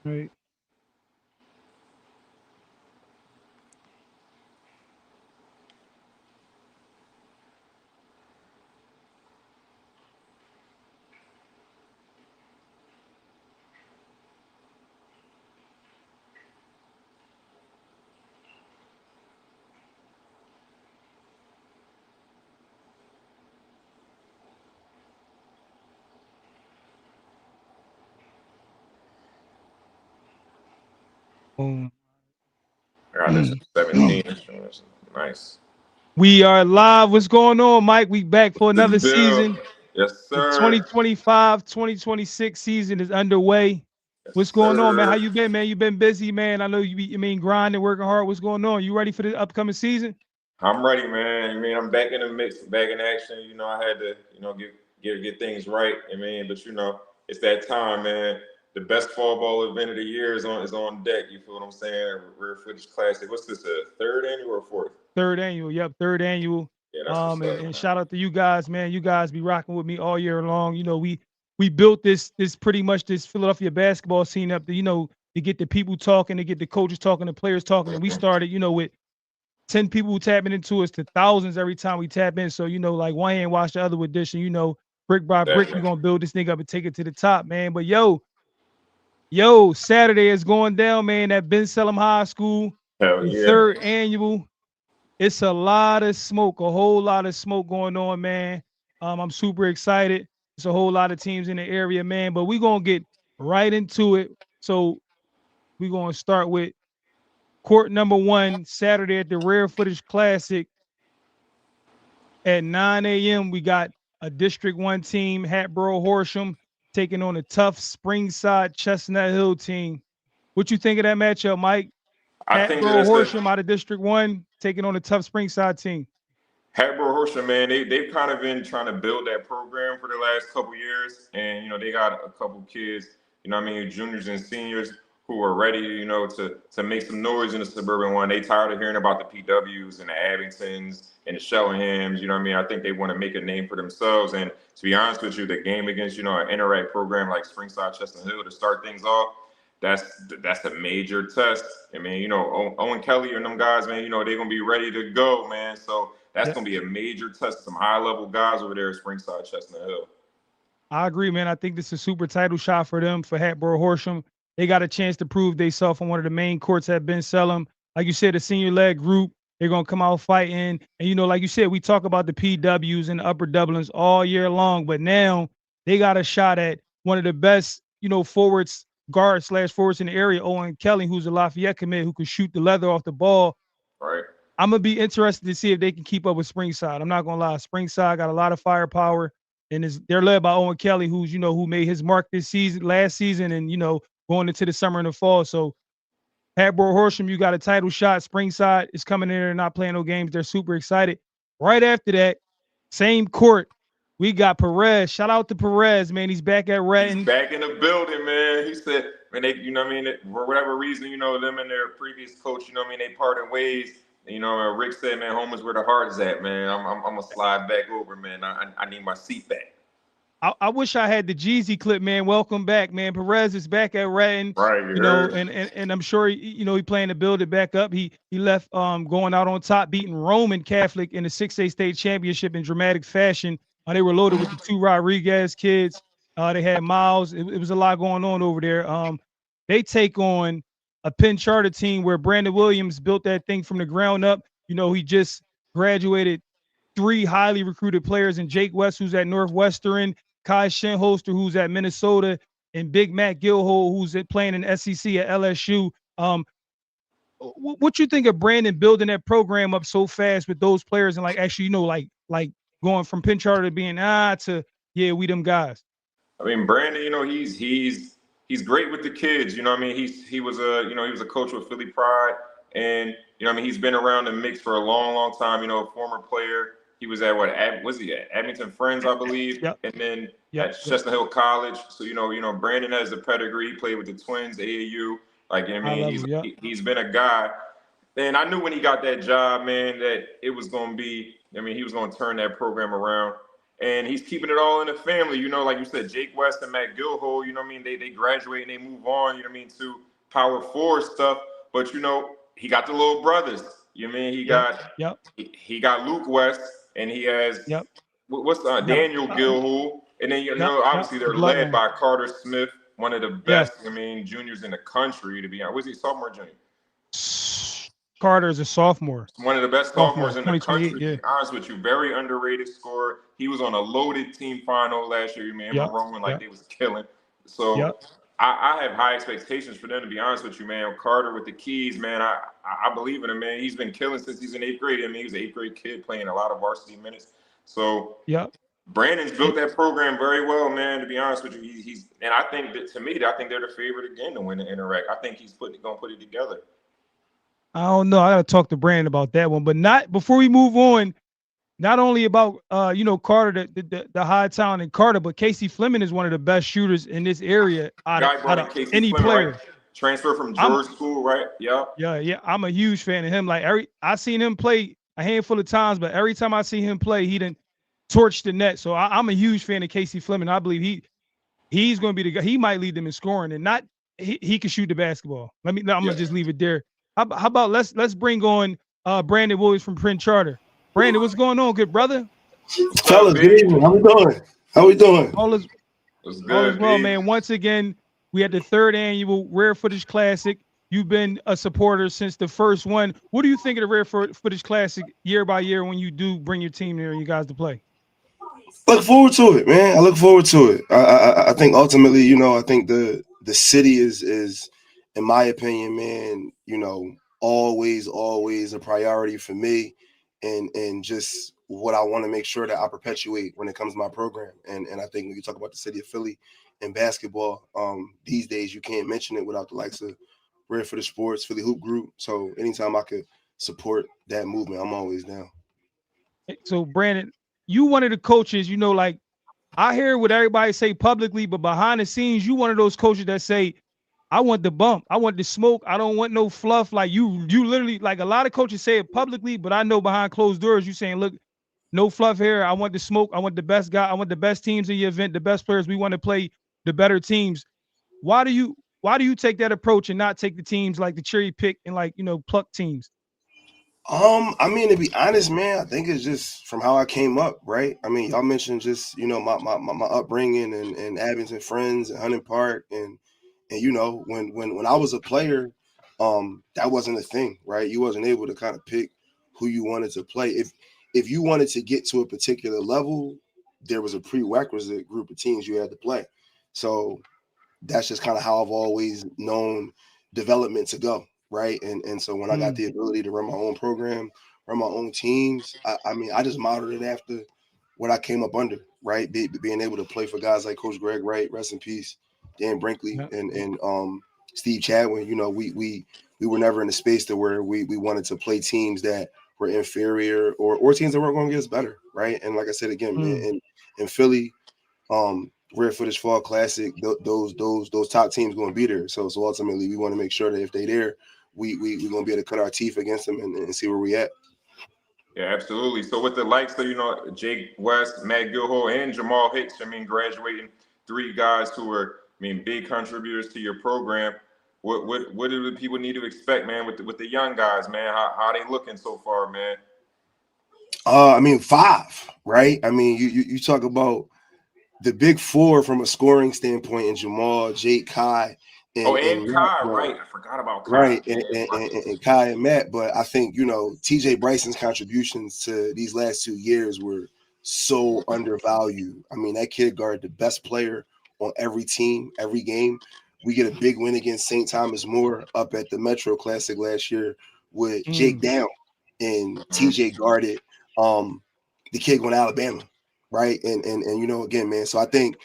Right. Boom. I got this 17. That's nice. We are live. What's going on, Mike? We back for The another deal. season. Yes, The sir. 2025-2026 season is underway. Yes, What's going on, man? How sir. you been, man? You been busy, man. I know you mean grinding, working hard. What's going on? You ready for the upcoming season? I'm ready, man. I mean, I'm back in the mix, back in action. I had to, get things right. I mean, but it's that time, man. The best fall ball event of the year is on deck. You feel what I'm saying? Rarefootage Classic. What's this? A third annual or fourth? Third annual. Yep, third annual. Yeah, that's what's up, And man. shout out to you guys, man. You guys be rocking with me all year long. We built this pretty much this Philadelphia basketball scene up to, to get the people talking, to get the coaches talking, the players talking. And we started, with 10 people tapping into us to thousands every time we tap in. So, like one hand wash the other with this. And, brick by brick, we're Definitely. gonna build this thing up and take it to the top, man. But yo, Saturday is going down, man, at Ben Salem High School, Hell the yeah. third annual. It's a lot of smoke, a whole lot of smoke going on, man. I'm super excited. It's a whole lot of teams in the area, man. But we're gonna get right into it. So we're gonna start with court number one, Saturday at the Rarefootage Classic at 9 a.m. We got a District 1 team, Hatboro Horsham, taking on a tough Springside Chestnut Hill team. What you think of that matchup, Mike? I think that Hatboro it's the Horsham out of District 1 taking on a tough Springside team. Hatboro Horsham, man, they've kind of been trying to build that program for the last couple years, and they got a couple kids, juniors and seniors who are ready, to make some noise in the suburban one. They tired of hearing about the PWs and the Abingtons and the Shellinghams. I think they want to make a name for themselves. And to be honest with you, the game against an Interact program like Springside Chestnut Hill to start things off. That's a major test. I mean, Owen Kelly and them guys, man, they're gonna be ready to go, man. So that's Yep. gonna be a major test. Some high level guys over there at Springside Chestnut Hill. I agree, man. I think this is a super title shot for them, for Hatboro Horsham. They got a chance to prove themselves on one of the main courts at Ben Salem. Like you said, the senior leg group, they're gonna come out fighting. And like you said, we talk about the PWs and the upper Dublins all year long, but now they got a shot at one of the best, forwards, guards slash forwards in the area, Owen Kelly, who's a Lafayette commit, who can shoot the leather off the ball. Right. I'm gonna be interested to see if they can keep up with Springside. I'm not gonna lie, Springside got a lot of firepower, and they're led by Owen Kelly, who's who made his mark this season, last season, and going into the summer and the fall. So Hatboro Horsham, you got a title shot. Springside is coming in there and not playing no games. They're super excited. Right after that, same court, we got Perez. Shout out to Perez, man. He's back at He's Retton. back in the building, man. He said, man, they, for whatever reason, them and their previous coach, they parted ways. Rick said, man, home is where the heart is at, man. I'm gonna slide back over, man. I need my seat back. I wish I had the Jeezy clip, man. Welcome back, man. Perez is back at Retton, Right, you heard? and I'm sure he playing to build it back up. He left going out on top, beating Roman Catholic in the 6A state championship in dramatic fashion. They were loaded with the two Rodriguez kids. They had Miles. It was a lot going on over there. They take on a Penn Charter team where Brandon Williams built that thing from the ground up. He just graduated three highly recruited players in Jake West, who's at Northwestern, Kai Shinholster, who's at Minnesota, and Big Matt Gilhole, who's playing in SEC at LSU. What you think of Brandon building that program up so fast with those players and like actually, like going from Penn Charter to being to yeah, we them guys. I mean, Brandon, he's great with the kids. He was a coach with Philly Pride, and he's been around the mix for a long, long time. A former player. He was at was he at Abington Friends, I believe, Yep. and then Yep. at Chestnut Hill College. So Brandon has the pedigree. He played with the Twins, AAU. Like High level. Yep. he's been a guy. And I knew when he got that job, man, that it was going to be. He was going to turn that program around. and he's keeping it all in the family. You know, like you said, Jake West and Matt Gilhole, you know what I mean? They graduate and they move on, you know what I mean, to power forward stuff. But you know, he got the little brothers. You know what I mean? Yep. He got Luke West, and he has Yep. what's Got Daniel Gilhole, and then you Yep. know Yep. obviously The they're led bloodline. by Carter Smith, one of the Yes. best, I mean, juniors in the country. To be honest, was he sophomore or junior? Carter is a sophomore. One of the best Sophomore, sophomores in the 2028. country. To Yeah. be honest with you, very underrated scorer. He was on a loaded team final last year. Man, him and Yep. Roman, like Yep. they was killing. So Yep. I have high expectations for them. To be honest with you, man, Carter with the keys, man. I believe in him, man. He's been killing since he's in eighth grade. I mean, he was an eighth grade kid playing a lot of varsity minutes. So Yep. Brandon's built that program very well, man. To be honest with you, he's and I think that to me, I think they're the favorite again to win the Interact. I think he's gonna put it together. I don't know. I gotta talk to Brandon about that one. But not before we move on, not only about Carter, the high talent in Carter, but Casey Fleming is one of the best shooters in this area Guy out brought of in Casey any Fleming, right? player. Transfer from I'm George School, right? Yeah. Yeah. I'm a huge fan of him. Like I seen him play a handful of times, but every time I see him play, he didn't torch the net. So I'm a huge fan of Casey Fleming. I believe he's going to be the guy. He might lead them in scoring, and not he can shoot the basketball. I'm gonna just leave it there. How about let's bring on Brandon Williams from Prince Charter. Brandon, what's going on, good brother? Fellas, good evening. How we doing? How we doing? All is well, man. Once again, we had the third annual Rare Footage Classic. You've been a supporter since the first one. What do you think of the Rare Footage Classic year by year when you do bring your team there and you guys to play? Look forward to it, man. I look forward to it. I think ultimately, I think the city is, in my opinion, man, always a priority for me, and just what I want to make sure that I perpetuate when it comes to my program. And I think when you talk about the city of Philly and basketball, these days you can't mention it without the likes of Rare for the Sports, Philly Hoop Group. So anytime I could support that movement, I'm always down. So Brandon, you one of the coaches, like I hear what everybody say publicly, but behind the scenes, you one of those coaches that say, I want the bump, I want the smoke, I don't want no fluff. Like you literally, like a lot of coaches say it publicly, but I know behind closed doors, you saying, look, no fluff here. I want the smoke. I want the best guy. I want the best teams in your event, the best players. We want to play the better teams. Why do you take that approach and not take the teams like the cherry pick and pluck teams? I mean, to be honest, man, I think it's just from how I came up, right? I mean, y'all mentioned just, my upbringing and Abington friends and Hunting Park and when I was a player, that wasn't a thing, right? You wasn't able to kind of pick who you wanted to play. If you wanted to get to a particular level, there was a prerequisite group of teams you had to play. So that's just kind of how I've always known development to go. Right. And so when I got the ability to run my own program, run my own teams, I mean, I just modeled it after what I came up under, right? Being able to play for guys like Coach Greg Wright, rest in peace, Dan Brinkley, and Steve Chadwin. We were never in a space to where we wanted to play teams that were inferior or teams that weren't going to get us better, right? And like I said again, man, in Philly, Rare Footage Fall Classic, those top teams going to be there. So ultimately, we want to make sure that if they're there, we're going to be able to cut our teeth against them and see where we at. Yeah, absolutely. So with the likes of, Jake West, Matt Gilhole, and Jamal Hicks, I mean, graduating, three guys who are, big contributors to your program. What do the people need to expect, man, with the young guys, man? How they looking so far, man? 5, right? I mean, you talk about the big four from a scoring standpoint in Jamal, Jake, Kai, and Kai, Matt, right? I forgot about Kai. Right, and Kai and Matt. But I think, TJ Bryson's contributions to these last 2 years were so undervalued. I mean, that kid guarded the best player on every team, every game. We get a big win against St. Thomas More up at the Metro Classic last year with Jake Down and TJ guarded the kid going to Alabama, right? And again, man. So I think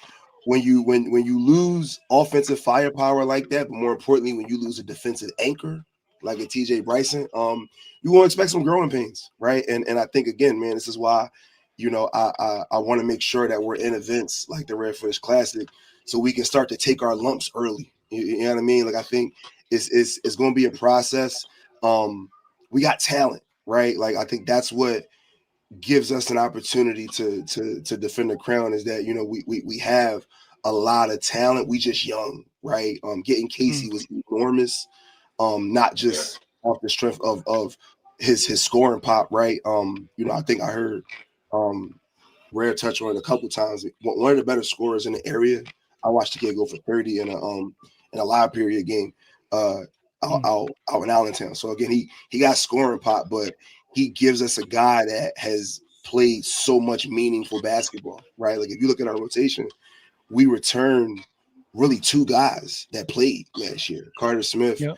when you lose offensive firepower like that, but more importantly, when you lose a defensive anchor like a TJ Bryson, you won't expect some growing pains, right? And I think again, man, this is why, I want to make sure that we're in events like the Rare Footage Classic, so we can start to take our lumps early. You know what I mean? Like I think it's going to be a process. We got talent, right? Like I think that's what gives us an opportunity to defend the crown is that, you know, we have a lot of talent. We just young, right? Getting Casey was enormous. Not Yeah. just off the strength of his scoring pop, right? You know, I think I heard Rare touch on it a couple times. One of the better scorers in the area. I watched the kid go for 30 in a live period game out in Allentown. So again, he got scoring pop, but he gives us a guy that has played so much meaningful basketball, right? Like if you look at our rotation, we return really two guys that played last year: Carter Smith, Yep.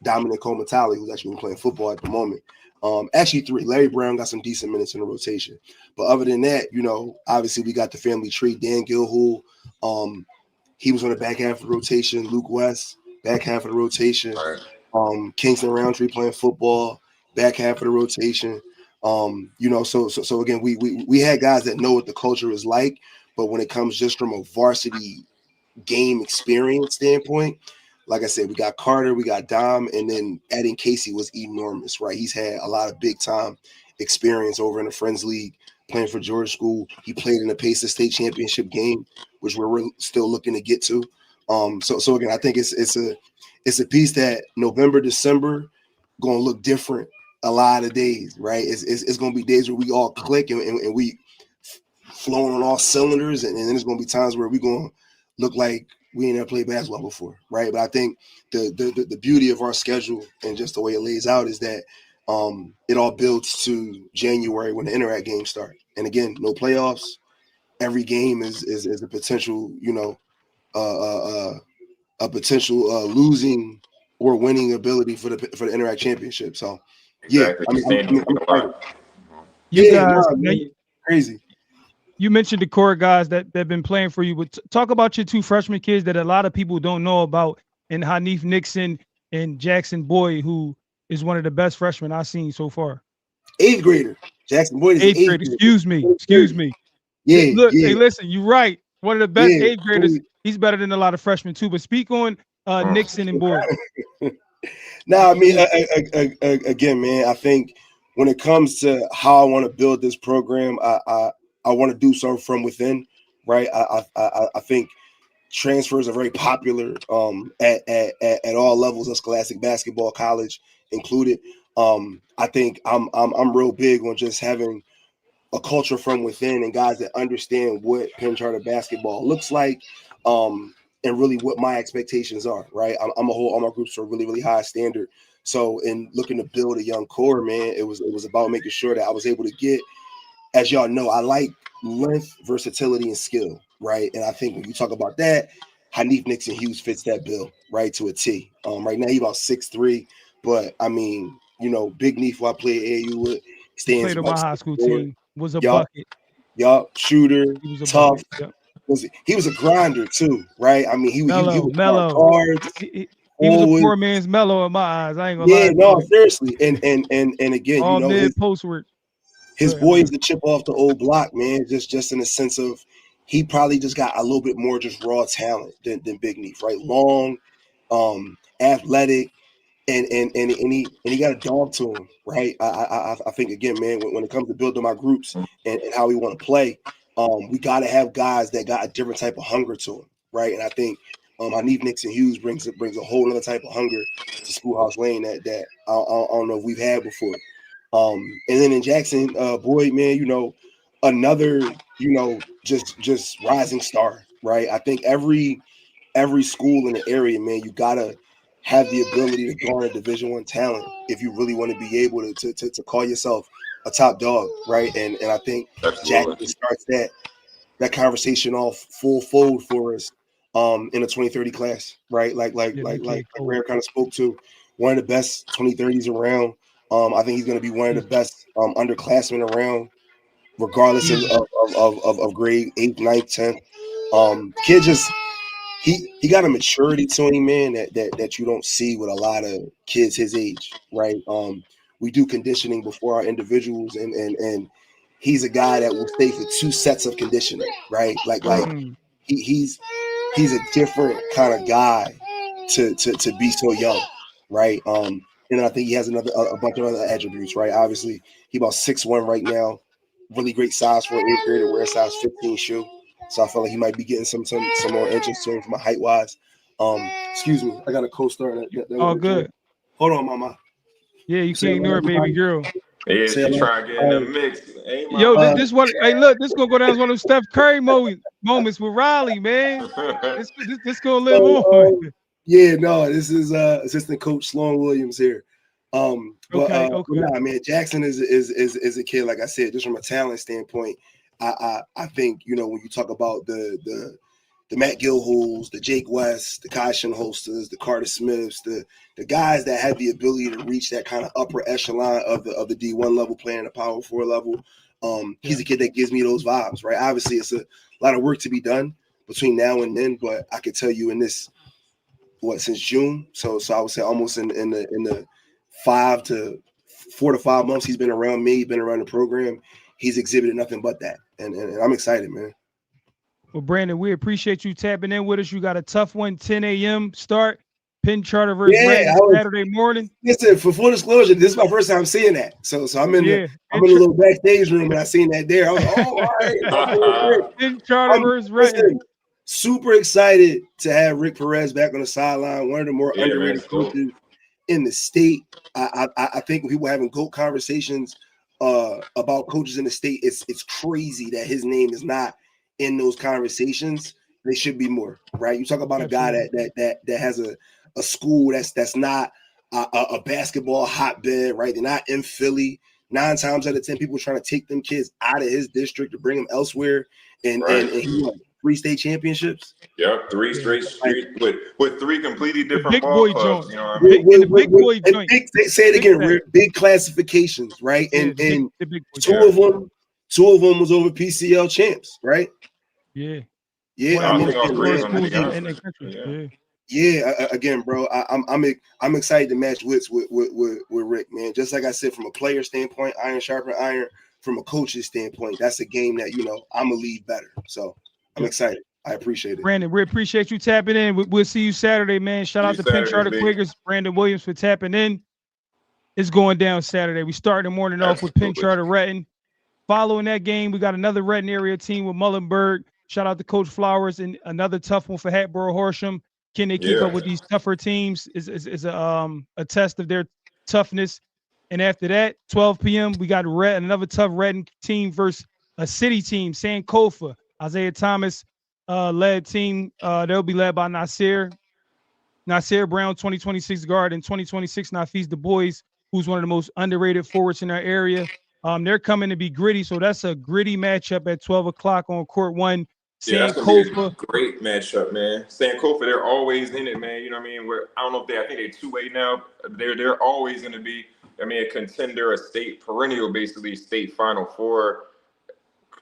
Dominic Comatali, who's actually been playing football at the moment. Actually, three. Larry Brown got some decent minutes in the rotation, but other than that, you know, obviously we got the family tree. Dan Gilhool, he was on the back half of the rotation. Luke West, back half of the rotation. Right. Kingston Roundtree playing football, back half of the rotation. You know, so again, we had guys that know what the culture is like, but when it comes just from a varsity game experience standpoint, like I said, we got Carter, we got Dom, and then adding Casey was enormous, right? He's had a lot of big time experience over in the Friends League, playing for George School. He played in the Pacer State Championship game, which we're still looking to get to. So again, I think it's a piece that November, December gonna look different a lot of days, right? It's gonna be days where we all click and we flowing on all cylinders, and then there's gonna be times where we're gonna look like we ain't never played basketball before, right? But I think the beauty of our schedule and just the way it lays out is that it all builds to January when the Interact games start. And again, no playoffs. Every game is a potential, you know, a potential losing or winning ability for the Interact Championship. So, yeah, Exactly. I You're mean, saying I'm a excited. lot. You Yeah, guys, nah, now man, crazy. you mentioned the core guys that have been playing for you, but talk about your two freshman kids that a lot of people don't know about, and Hanif Nixon and Jackson Boyd, who is one of the best freshmen I've seen so far. Eighth grader. Jackson Boyd is an Eighth eighth grade, grader. excuse me, excuse 30. me. Yeah, Look, hey, yeah, listen, you're right. One of the best yeah. eighth graders. He's better than a lot of freshmen too. But speak on Nixon and Boyd. Now, I mean, again, man, I think when it comes to how I want to build this program, I want to do so from within, right? I think transfers are very popular at all levels of scholastic basketball, college included. I think I'm real big on just having a culture from within and guys that understand what Penn Charter basketball looks like, and really what my expectations are. Right, I'm a whole all my groups are really really high standard. So in looking to build a young core, man, it was about making sure that I was able to get, as y'all know, I like length, versatility, and skill, right? And I think when you talk about that, Hanif Nixon Hughes fits that bill right to a T. Right now he's about 6'3", but I mean, you know, Big Neef, who I played AAU with, He stands played on about my high school 6'4". team. Was a Y'all, bucket. y'all, shooter, He was a tough. bucket. Yep. He was a grinder too, right? I mean, he Mellow, would guard mellow. guards, He was a forward. poor man's mellow in my eyes. I ain't gonna lie Yeah, to no, you. seriously. And again, you All know, mid post work. Go his ahead, I'm boy is sorry. the chip off the old block, man. Just in the sense of he probably just got a little bit more just raw talent than Big Neef, right? Long, athletic, and he got a dog to him, right? I think again, man, when it comes to building my groups and how we want to play, we got to have guys that got a different type of hunger to them, right? And I think Hanif Nixon Hughes brings a whole other type of hunger to Schoolhouse Lane that I don't know if we've had before. And then in Jackson, Boyd, man, you know, another, you know, just rising star, right? I think every school in the area, man, you gotta have the ability to garner Division I talent if you really want to be able to call yourself a top dog, right? And I think Jackson Absolutely. starts that conversation off full fold for us in a 2030 class, right? Yeah, that kid Like cold. Rare kind of spoke to, one of the best 2030s around. I think he's going to be one of the He's best underclassmen around, regardless easy. of grade 8th, 9th, 10th. Kid just he got a maturity to him, man, that you don't see with a lot of kids his age, right? We do conditioning before our individuals, and he's a guy that will stay for 2 sets of conditioning, right? Like Mm. he, he's a different kind of guy to be so young, right? And I think he has a bunch of other attributes, right? Obviously, he about 6'1" right now. Really great size for an 8th grader. Wear a size 15 shoe. So I feel like he might be getting some more interest to him from a height wise. Excuse me, I got a co-star that All good. Hold on, mama. Yeah, you can't ignore it, baby girl. Yeah, she trying to get in the mix. Hey, yo, this one. Hey, look, this gonna go down as one of them Steph Curry moments with Riley, man. This gonna live on. Yeah, no, this is assistant coach Sloan Williams here. Okay. Nah, man, Jackson is a kid, like I said, just from a talent standpoint. I think, you know, when you talk about the Matt Gilholes, the Jake West, the Kai Shinholsters, the Carter Smiths, the guys that have the ability to reach that kind of upper echelon of the D1 level, playing the Power 4 level. He's a kid that gives me those vibes, right? Obviously, it's a lot of work to be done between now and then, but I could tell you in this, since June, so I would say almost in the 4 to 5 months he's been around me, been around the program, he's exhibited nothing but that, and I'm excited, man. Well, Brandon, we appreciate you tapping in with us. You got a tough one, 10 a.m. start. Penn Charter versus Renton Saturday morning. Listen, for full disclosure, this is my first time seeing that. So I'm in the little backstage room and I seen that there. I was like, oh, all right. Penn Charter versus Renton. Super excited to have Rick Perez back on the sideline. One of the more underrated coaches in the state. I think when people are having GOAT conversations about coaches in the state, it's crazy that his name is not in those conversations. They should be more, right? You talk about a guy that has a school that's not a basketball hotbed, right? They're not in Philly. 9 times out of 10, people are trying to take them kids out of his district to bring them elsewhere, and he won 3 state championships. Yep, 3 straight with 3 completely different ball clubs. Joint. You know what I mean? The big boy joint. Say it again. Big classifications, right? And two of them was over PCL champs, right? Yeah. Yeah, again, bro, I'm excited to match wits with Rick, man. Just like I said, from a player standpoint, iron sharpen iron. From a coach's standpoint, that's a game that, you know, I'm gonna lead better. So I'm excited. I appreciate it. Brandon, we appreciate you tapping in. We'll see you Saturday, man. Shout out to Penn Charter Quakers, Brandon Williams for tapping in. It's going down Saturday. We start the morning off with Penn Charter Renton. Following that game, we got another Renton area team with Muhlenberg. Shout out to Coach Flowers, and another tough one for Hatboro Horsham. Can they keep up with these tougher teams? Is a test of their toughness. And after that, 12 p.m., we got another tough Renton team versus a city team, Sankofa. Isaiah Thomas led team. They'll be led by Nasir Brown, 2026 guard, and 2026 Nafis Du Bois, who's one of the most underrated forwards in our area. They're coming to be gritty, so that's a gritty matchup at 12 o'clock on court 1. Yeah, that's gonna be a great matchup, man. Sankofa, they're always in it, man. You know what I mean? I don't know if I think they're 2-way now. They're always gonna be, I mean, a contender, a state perennial, basically state Final Four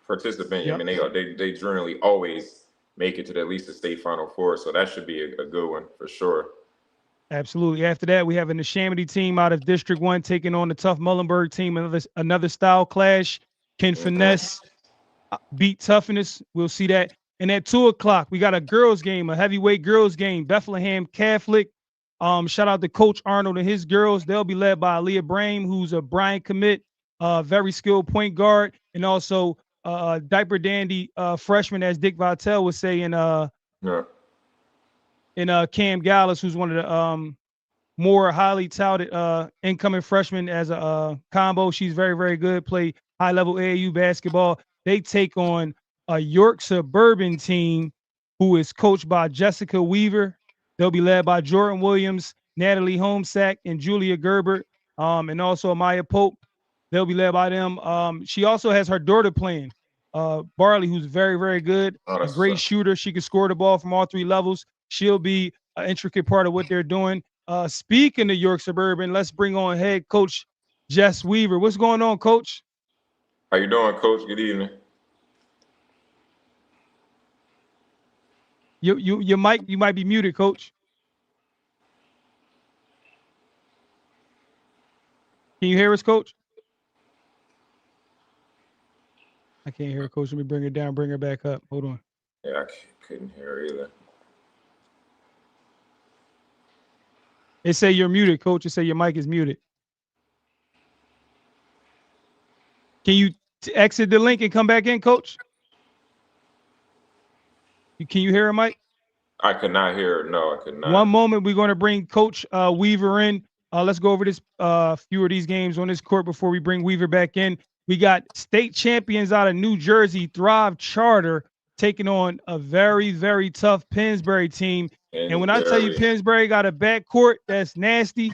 participant. Yep. I mean, they generally always make it to at least a state Final Four, so that should be a good one for sure. Absolutely. After that, we have a Neshaminy team out of District 1 taking on the tough Muhlenberg team. Another style clash. Can finesse beat toughness? We'll see that. And at 2 o'clock, we got a girls game, a heavyweight girls game. Bethlehem Catholic. Shout out to Coach Arnold and his girls. They'll be led by Aaliyah Brame, who's a Bryant commit, very skilled point guard, and also diaper dandy freshman, as Dick Vitale was saying. And Cam Gallis, who's one of the more highly touted incoming freshmen as a combo. She's very, very good, play high-level AAU basketball. They take on a York Suburban team who is coached by Jessica Weaver. They'll be led by Jordan Williams, Natalie Homesack, and Julia Gerber, and also Maya Pope. They'll be led by them. She also has her daughter playing, Barley, who's very, very good, a great shooter. She can score the ball from all 3 levels. She'll be an intricate part of what they're doing. Speaking of York Suburban, let's bring on head coach Jess Weaver. What's going on, Coach? How you doing, Coach? Good evening. You might be muted, Coach. Can you hear us, Coach? I can't hear her, Coach. Let me bring her down, bring her back up. Hold on. Yeah, I couldn't hear her either. It say you're muted, coach. It say your mic is muted. Can you exit the link and come back in, coach? Can you hear him, Mike? I could not hear it. No, I could not. One moment, we're going to bring Coach Weaver in. Let's go over this few of these games on this court before we bring Weaver back in. We got state champions out of New Jersey, Thrive Charter, taking on a very, very tough Pennsbury team. And when I tell you Pennsbury got a backcourt that's nasty,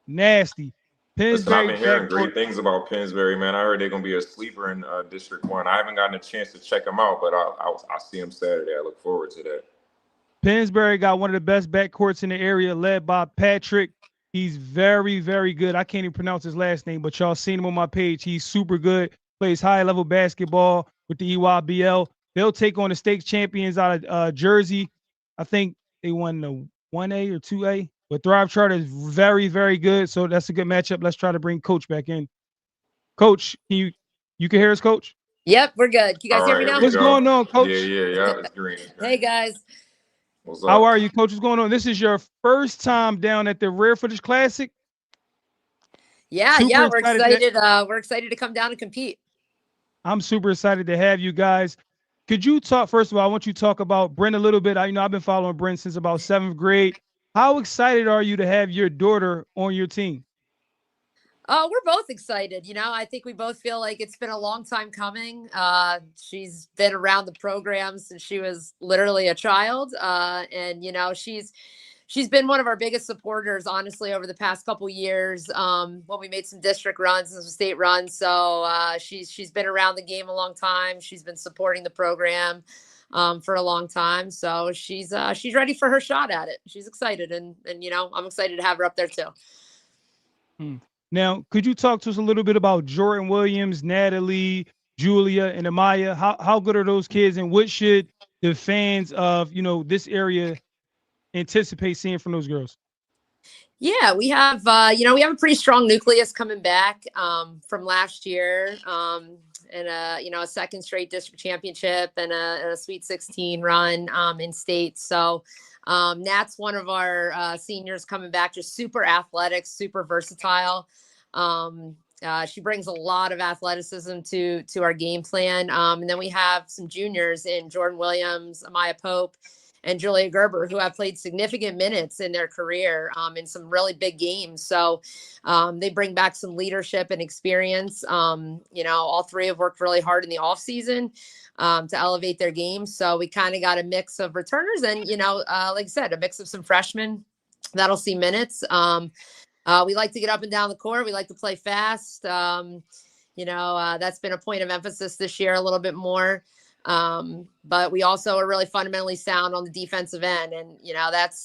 nasty. Listen, I've Pennsbury been hearing backcourt. great things about Pennsbury, man. I heard they're gonna be a sleeper in District 1. I haven't gotten a chance to check them out, but I'll see them Saturday. I look forward to that. Pennsbury got one of the best backcourts in the area, led by Patrick. He's very, very good. I can't even pronounce his last name, but y'all seen him on my page. He's super good. Plays high-level basketball with the EYBL. They'll take on the state champions out of Jersey. I think they won the 1A or 2A. But Thrive Charter is very, very good. So that's a good matchup. Let's try to bring Coach back in. Coach, you can hear us, Coach? Yep, we're good. Can you guys hear me now? What's going on, Coach? Yeah. It's green. Hey, guys. What's up? How are you, Coach? What's going on? This is your first time down at the Rarefootage Classic? Yeah, we're excited. We're excited to come down and compete. I'm super excited to have you guys. Could you talk, first of all, I want you to talk about Brent a little bit. I've been following Brent since about 7th grade. How excited are you to have your daughter on your team? Oh, we're both excited. I think we both feel like it's been a long time coming. She's been around the program since she was literally a child. And she's been one of our biggest supporters, honestly, over the past couple years, when we made some district runs and some state runs. So she's been around the game a long time. She's been supporting the program for a long time. So she's ready for her shot at it. She's excited. And I'm excited to have her up there too. Now, could you talk to us a little bit about Jordan Williams, Natalie, Julia, and Amaya? How good are those kids, and what should the fans of this area anticipate seeing from those girls? Yeah, we have we have a pretty strong nucleus coming back from last year, and a second straight district championship and a Sweet 16 run in state. So Nat's one of our seniors coming back, just super athletic, super versatile. She brings a lot of athleticism to our game plan. And then we have some juniors in Jordan Williams, Amaya Pope, and Julia Gerber, who have played significant minutes in their career in some really big games. So they bring back some leadership and experience. All three have worked really hard in the off season to elevate their games. So we kind of got a mix of returners and, like I said, a mix of some freshmen that'll see minutes. We like to get up and down the court. We like to play fast. That's been a point of emphasis this year a little bit more. But we also are really fundamentally sound on the defensive end. And,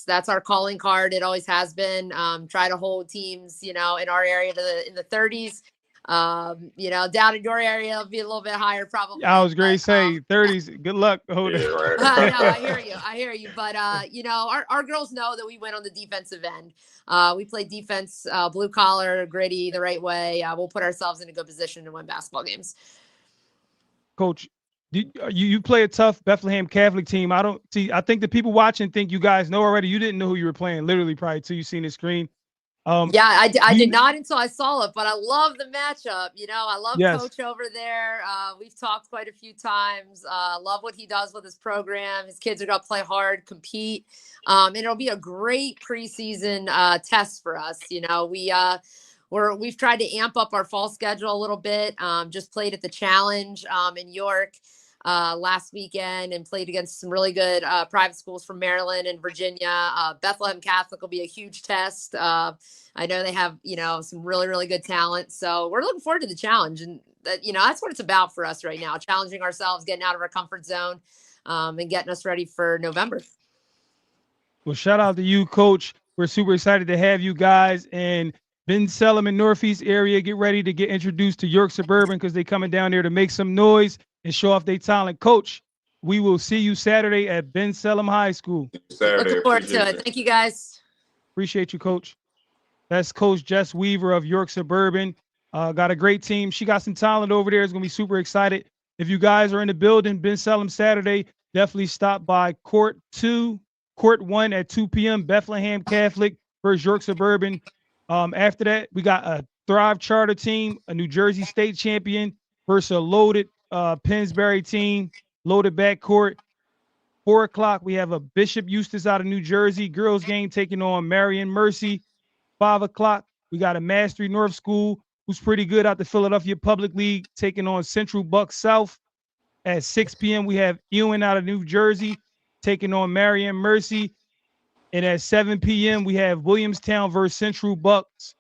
that's our calling card. It always has been. Try to hold teams, in our area in the 30s. Down in your area, it'll be a little bit higher probably. I was going to say 30s. Good luck. Hold it. Right. I hear you. But, our girls know that we win on the defensive end. We play defense, blue collar, gritty, the right way. We'll put ourselves in a good position to win basketball games. Coach, you play a tough Bethlehem Catholic team. I think the people watching think you guys know already. You didn't know who you were playing, literally, probably till you seen the screen. I did not until I saw it, but I love the matchup. I love Coach over there. We've talked quite a few times. Love what he does with his program. His kids are going to play hard, compete. And it'll be a great preseason test for us. We've tried to amp up our fall schedule a little bit. Just played at the Challenge in York last weekend and played against some really good private schools from Maryland and Virginia. Bethlehem Catholic will be a huge test. I know they have, some really, really good talent. So we're looking forward to the challenge. And that's what it's about for us right now, challenging ourselves, getting out of our comfort zone, and getting us ready for November. Well, shout out to you, Coach. We're super excited to have you guys. And Ben Selim in Northeast area, get ready to get introduced to York Suburban because they're coming down there to make some noise and show off their talent. Coach, we will see you Saturday at Ben Selim High School. Looking forward to it. Thank you, guys. Appreciate you, Coach. That's Coach Jess Weaver of York Suburban. Got a great team. She got some talent over there. It's going to be super excited. If you guys are in the building, Ben Selim Saturday, definitely stop by Court 1 at 2 p.m. Bethlehem Catholic. versus York Suburban. After that, we got a Thrive Charter team, a New Jersey State champion versus a loaded Pennsbury team, loaded backcourt. 4 o'clock, we have a Bishop Eustis out of New Jersey girls game taking on Marion Mercy. 5 o'clock, we got a Mastery North School who's pretty good out the Philadelphia Public League taking on Central Bucks South. At 6 p.m., we have Ewan out of New Jersey taking on Marion Mercy. And at 7 p.m., we have Williamstown versus Central Bucks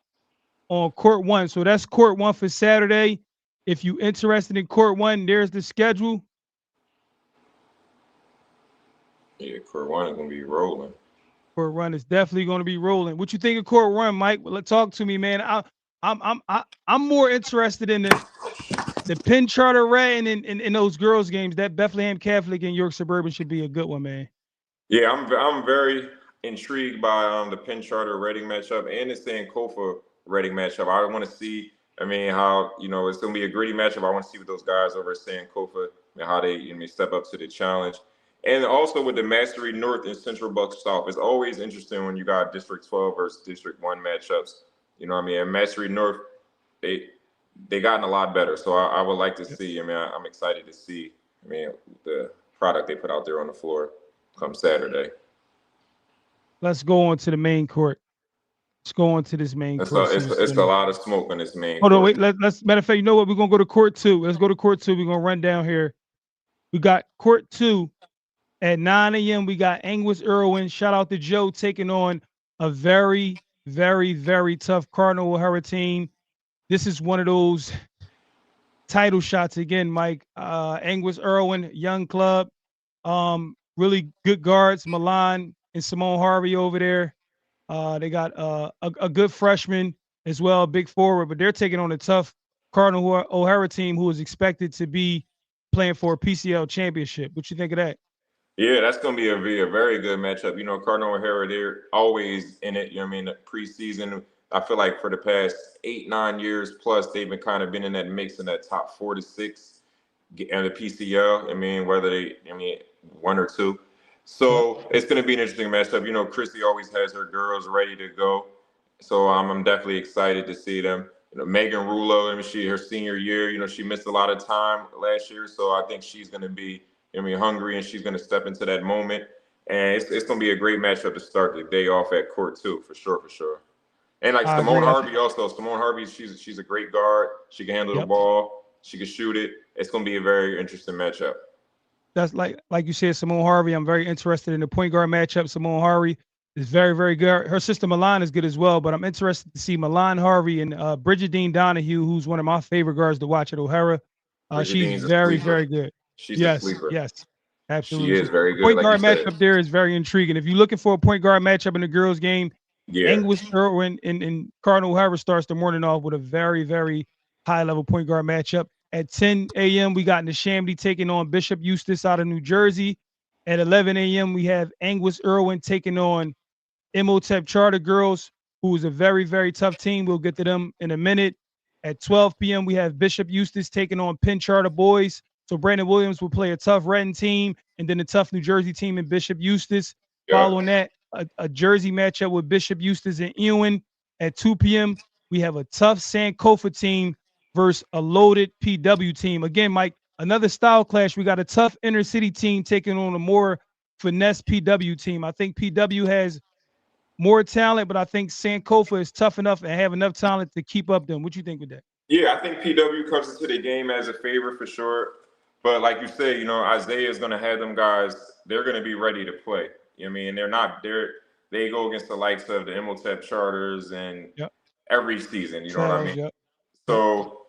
on Court 1. So that's Court 1 for Saturday. If you're interested in Court 1, there's the schedule. Yeah, Court 1 is going to be rolling. Court 1 is definitely going to be rolling. What you think of Court 1, Mike? Well, talk to me, man. I'm more interested in the Penn Charter Red and in those girls games. That Bethlehem Catholic and York Suburban should be a good one, man. Yeah, I'm very intrigued by the Penn Charter Reading matchup and the Sankofa Reading matchup. I want to see, how, it's going to be a gritty matchup. I want to see what those guys over at Sankofa and how they step up to the challenge. And also with the Mastery North and Central Bucks South, it's always interesting when you got District 12 versus District 1 matchups. And Mastery North, they gotten a lot better. So I would like to see, I'm excited to see, the product they put out there on the floor come Saturday. Let's go on to the main court. Let's go on to this main court. It's a lot of smoke on this main court. Hold on, wait. Let's, matter of fact, you know what? We're going to go to Court 2. Let's go to Court 2. We're going to run down here. We got Court 2 at 9 a.m. We got Angus Irwin. Shout out to Joe taking on a very, very, very tough Cardinal O'Hara team. This is one of those title shots again, Mike. Angus Irwin, young club. Really good guards, Milan and Simone Harvey over there. They got a good freshman as well, a big forward, but they're taking on a tough Cardinal O'Hara team who is expected to be playing for a PCL championship. What you think of that? Yeah, that's going to be a very good matchup. Cardinal O'Hara, they're always in it. The preseason, I feel like for the past 8-9 years plus, they've been in that mix in that top 4 to 6 and the PCL. Whether they, 1 or 2. So it's going to be an interesting matchup. Chrissy always has her girls ready to go. So I'm definitely excited to see them. Megan Rulo, her senior year, she missed a lot of time last year. So I think she's going to be, hungry, and she's going to step into that moment. And it's going to be a great matchup to start the day off at Court 2, for sure. And like Simone Harvey also. Simone Harvey, she's a great guard. She can handle the ball. She can shoot it. It's going to be a very interesting matchup. That's like you said, Simone Harvey. I'm very interested in the point guard matchup. Simone Harvey is very, very good. Her sister Milan is good as well, but I'm interested to see Milan Harvey and Bridget Dean Donahue, who's one of my favorite guards to watch at O'Hara. She's very, very good. She's a sleeper. Yes, absolutely. She is very good. Point guard matchup there is very intriguing. If you're looking for a point guard matchup in the girls' game, Angus Irwin and Cardinal O'Hara starts the morning off with a very, very high-level point guard matchup. At 10 a.m., we got Neshaminy taking on Bishop Eustis out of New Jersey. At 11 a.m., we have Angus Irwin taking on Imhotep Charter Girls, who is a very, very tough team. We'll get to them in a minute. At 12 p.m., we have Bishop Eustis taking on Penn Charter Boys. So Brandon Williams will play a tough Renton team and then a tough New Jersey team in Bishop Eustis. Following that, a Jersey matchup with Bishop Eustis and Ewan. At 2 p.m., we have a tough Sankofa team versus a loaded PW team. Again, Mike, another style clash. We got a tough inner city team taking on a more finesse PW team. I think PW has more talent, but I think Sankofa is tough enough and have enough talent to keep up them. What you think with that? Yeah, I think PW comes into the game as a favorite for sure. But like you say, Isaiah is going to have them guys. They're going to be ready to play. They go against the likes of the Imhotep Charters and every season. You know what I mean? Yep. So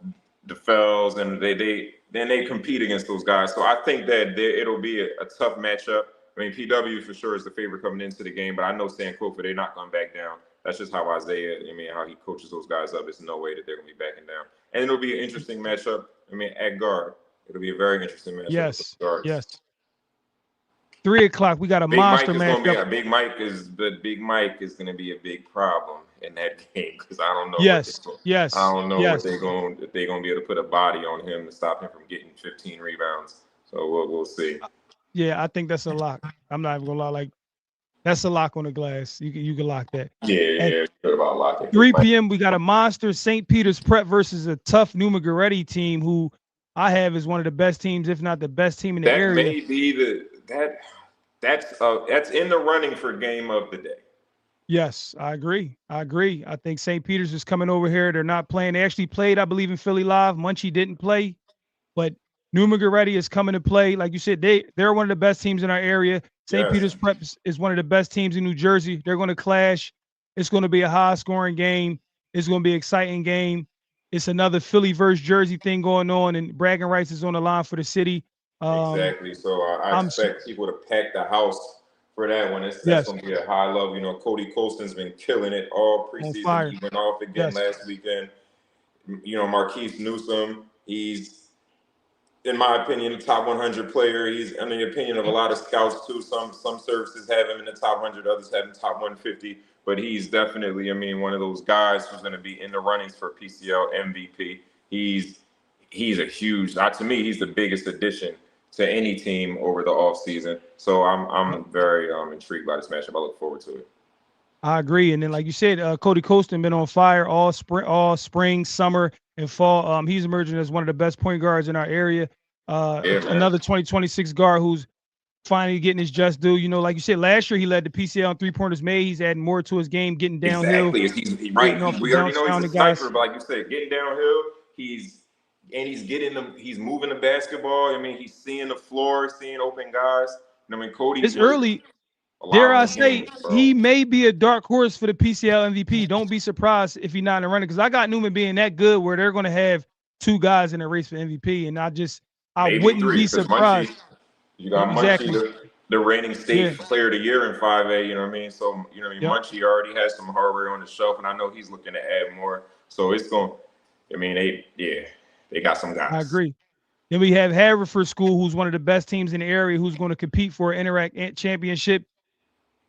the Fells and they compete against those guys. So I think that it'll be a tough matchup. PW for sure is the favorite coming into the game, but I know Sankofa, they're not going back down. That's just how Isaiah, how he coaches those guys up. There's no way that they're going to be backing down. And it'll be an interesting matchup. At guard, it'll be a very interesting matchup. Yes. 3 o'clock, we got a monster matchup. Big Mike is going to be a big problem in that game because I don't know. I don't know if they're going to be able to put a body on him to stop him from getting 15 rebounds. So we'll see. Yeah, I think that's a lock. I'm not even gonna lie. Like That's a lock on the glass. You can lock that. Yeah, good about locking. 3 p.m. we got a monster St. Peter's Prep versus a tough New Margaretti team who I have as one of the best teams, if not the best team in the area. That may be that's in the running for game of the day. Yes, I agree. I think St. Peter's is coming over here. They're not playing. They actually played, I believe, in Philly Live. Munchie didn't play, but New Margaretti is coming to play. Like you said, they're one of the best teams in our area. St. Peter's Prep is one of the best teams in New Jersey. They're going to clash. It's going to be a high-scoring game. It's going to be an exciting game. It's another Philly versus Jersey thing going on, and bragging rights is on the line for the city. Exactly. So I expect people to pack the house for that one. That's going to be a high level. You know, Cody Colston's been killing it all preseason. He went off again last weekend. You know, Marquise Newsom, he's, in my opinion, a top 100 player. He's in the opinion of a lot of scouts too. Some services have him in the top 100, others have him top 150. But he's definitely, I mean, one of those guys who's going to be in the runnings for PCL MVP. He's a huge, to me, he's the biggest addition to any team over the offseason. So I'm very intrigued by this matchup. I look forward to it. I agree. And then, like you said, Cody Colston been on fire all spring, summer, and fall. He's emerging as one of the best point guards in our area. Another 2026 guard who's finally getting his just due. You know, like you said, last year he led the PCL in three-pointers made. He's adding more to his game, getting downhill. Exactly. We already know he's a sniper, but like you said, getting downhill, he's moving the basketball. I mean, he's seeing the floor, seeing open guys. I mean, Cody. It's early. Dare I say, he may be a dark horse for the PCL MVP. Don't be surprised if he's not in the running, because I got Newman being that good where they're going to have two guys in the race for MVP, and I wouldn't be surprised. You got Munchie, the reigning state player of the year in 5A, you know what I mean? So, you know, Munchie already has some hardware on the shelf, and I know he's looking to add more. So it's going, I mean, they got some guys. I agree. Then we have Haverford School, who's one of the best teams in the area, who's going to compete for an Interact championship,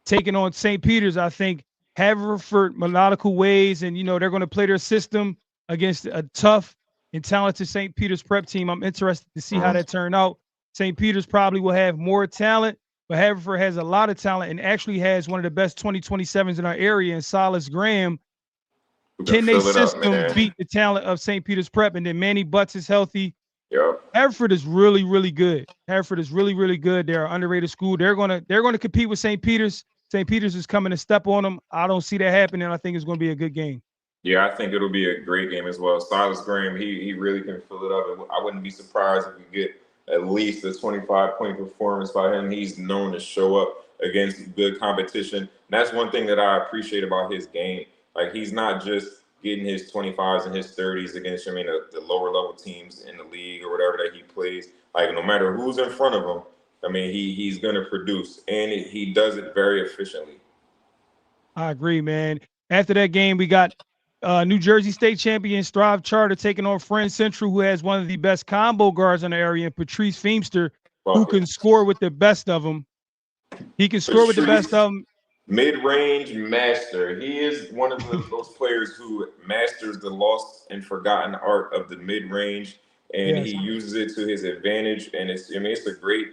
taking on St. Peter's. I think Haverford methodical ways, and, you know, they're going to play their system against a tough and talented St. Peter's Prep team. I'm interested to see how that turned out. St. Peter's probably will have more talent, but Haverford has a lot of talent and actually has one of the best 2027s in our area in Silas Graham. Can they system beat the talent of St. Peter's Prep? And then Manny Butts is healthy. Yep. Haverford is really, really good. Haverford is really, really good. They're an underrated school. They're gonna compete with St. Peter's. St. Peter's is coming to step on them. I don't see that happening. I think it's going to be a good game. Yeah, I think it'll be a great game as well. Silas Graham, he really can fill it up. I wouldn't be surprised if we get at least a 25-point performance by him. He's known to show up against good competition. And that's one thing that I appreciate about his game. Like, he's not just getting his 25s and his 30s against, I mean, the lower level teams in the league or whatever that he plays. Like, no matter who's in front of him, I mean, he's going to produce, and he does it very efficiently. I agree, man. After that game, we got New Jersey State champion Strive Charter taking on Friends Central, who has one of the best combo guards in the area, and Patrice Feemster, who can score with the best of them. He can score with the best of them. Mid-range master. He is one of those players who masters the lost and forgotten art of the mid-range, and he uses it to his advantage. And it's a great.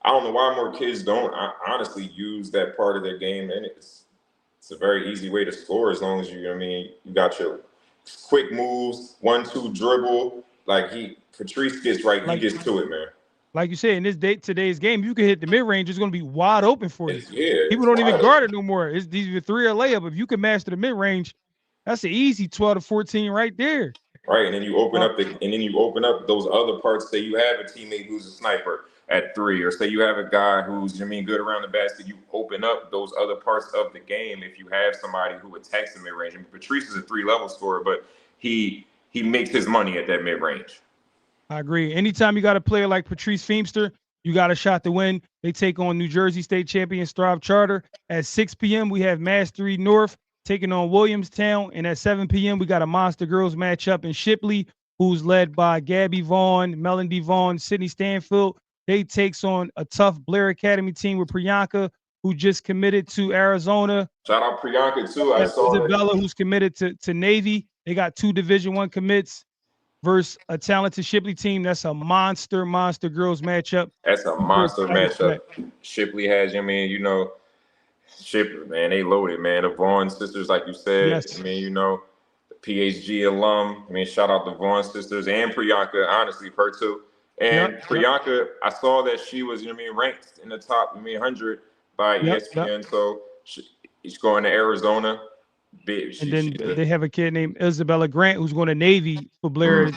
I don't know why more kids don't honestly use that part of their game, and it's a very easy way to score as long as you got your quick moves, 1-2 dribble. Like Patrice gets right, he gets to it, man. Like you said, in today's game, you can hit the mid-range, it's going to be wide open for you. People don't even guard it no more. It's either three or layup. If you can master the mid-range, that's an easy 12 to 14 right there. Right, and then you open up those other parts. Say you have a teammate who's a sniper at 3, or say you have a guy who's good around the basket. You open up those other parts of the game if you have somebody who attacks the mid-range. I mean, Patrice is a 3-level scorer, but he makes his money at that mid-range. I agree. Anytime you got a player like Patrice Feemster, you got a shot to win. They take on New Jersey State champion Strive Charter. At 6 p.m., we have Mass 3 North taking on Williamstown. And at 7 p.m., we got a Monster Girls matchup in Shipley, who's led by Gabby Vaughn, Melanie Vaughn, Sydney Stanfield. They takes on a tough Blair Academy team with Priyanka, who just committed to Arizona. Shout out Priyanka, too. I saw Isabella, who's committed to Navy. They got 2 Division I commits versus a talented Shipley team. That's a monster girls matchup. That's a monster matchup. Shipley has, Shipper, man, they loaded, man. The Vaughn sisters, like you said. Yes. I mean, the PhD alum. I mean, shout out the Vaughn sisters and Priyanka, honestly, her too. And Yep. Priyanka, I saw that she was, ranked in the top, 100 by Yep. ESPN. So she's going to Arizona. And then they have a kid named Isabella Grant who's going to Navy for Blair.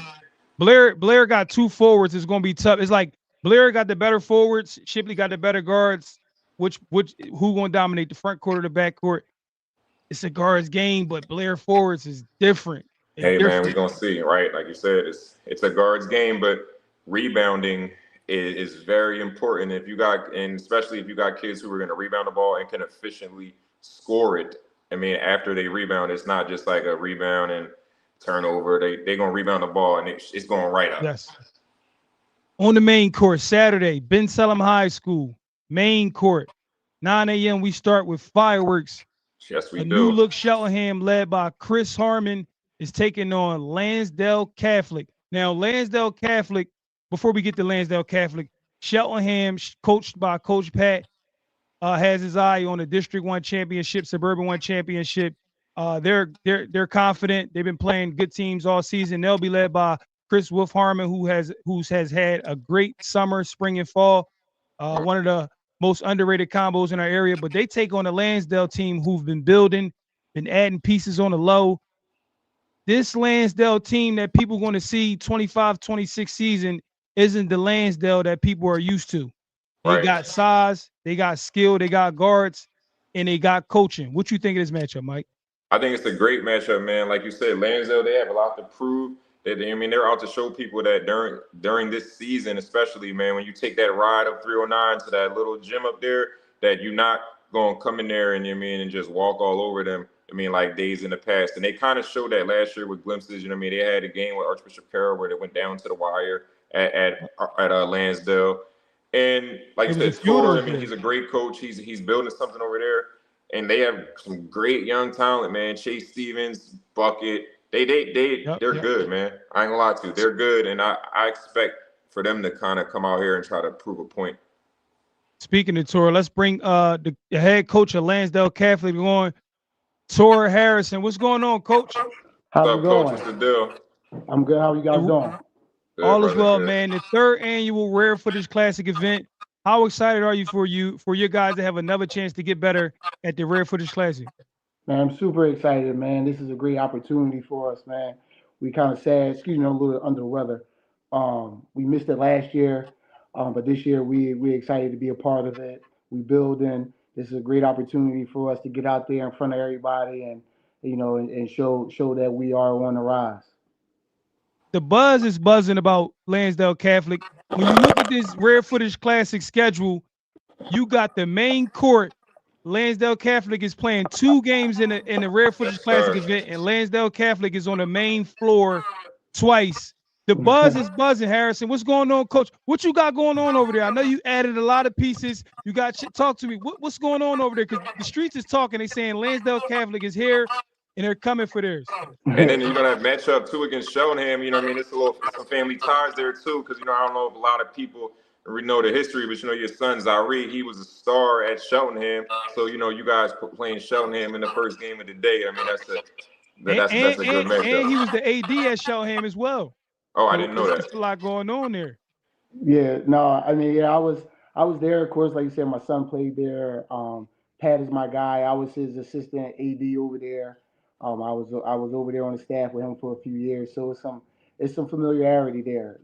Blair got 2 forwards. It's going to be tough. It's like Blair got the better forwards. Shipley got the better guards. Who going to dominate the front court or the back court? It's a guards game, but Blair forwards is different. Hey man, we're gonna see, right? Like you said, it's a guards game, but rebounding is very important. And especially if you got kids who are gonna rebound the ball and can efficiently score it. I mean, after they rebound, it's not just like a rebound and turnover. They're gonna rebound the ball and it's going right up. Yes. On the main court, Saturday, Ben Salem High School, main court, 9 a.m. We start with fireworks. Yes, we do. New look Cheltenham, led by Chris Harmon, is taking on Lansdale Catholic. Now, Lansdale Catholic, before we get to Lansdale Catholic, Cheltenham, coached by Coach Pat, has his eye on the District 1 championship, Suburban 1 championship. They're confident. They've been playing good teams all season. They'll be led by Chris Wolf Harmon, who has had a great summer, spring, and fall. One of the most underrated combos in our area. But they take on the Lansdale team who've been building, been adding pieces on the low. This Lansdale team that people are going to see 25-26 season isn't the Lansdale that people are used to. They got size, they got skill, they got guards, and they got coaching. What you think of this matchup, Mike? I think it's a great matchup, man. Like you said, Lansdale, they have a lot to prove. They're out to show people that during this season, especially, man, when you take that ride up 309 to that little gym up there, that you're not going to come in there and just walk all over them. Like days in the past. And they kind of showed that last year with glimpses. They had a game with Archbishop Carroll where they went down to the wire at Lansdale. And like you said, Torre, he's a great coach. He's building something over there. And they have some great young talent, man. Chase Stevens, Bucket. They're good, man. I ain't gonna lie to you. They're good. And I expect for them to kind of come out here and try to prove a point. Speaking of Torre, let's bring the head coach of Lansdale Catholic on. Torre Harrison. What's going on, Coach? How's it going? Coach? What's the deal? I'm good. How are you guys doing? Good, all is well, good. man. The 3rd annual Rarefootage Classic event. How excited are you for your guys to have another chance to get better at the Rarefootage Classic? Man, I'm super excited, man. This is a great opportunity for us, man. We kind of sad, a little under the weather. We missed it last year, but this year we're excited to be a part of it. We building. This is a great opportunity for us to get out there in front of everybody and and show that we are on the rise. The buzz is buzzing about Lansdale Catholic. When you look at this Rarefootage Classic schedule, you got the main court. Lansdale Catholic is playing 2 games in the Rarefootage Classic event, and Lansdale Catholic is on the main floor twice. The buzz is buzzing, Harrison. What's going on, Coach? What you got going on over there? I know you added a lot of pieces. You got shit. Talk to me. What's going on over there? Because the streets is talking. They saying Lansdale Catholic is here, and they're coming for theirs. And then you're gonna match up too against Cheltenham. It's some family ties there too, because I don't know if a lot of people know the history, but your son Zari, he was a star at Cheltenham. So you guys playing Cheltenham in the first game of the day. That's a good matchup. And he was the AD at Cheltenham as well. Oh, I didn't know that. There's a lot going on there. Yeah, no, I was there. Of course, like you said, my son played there. Pat is my guy. I was his assistant AD over there. I was over there on the staff with him for a few years, so it's some familiarity there,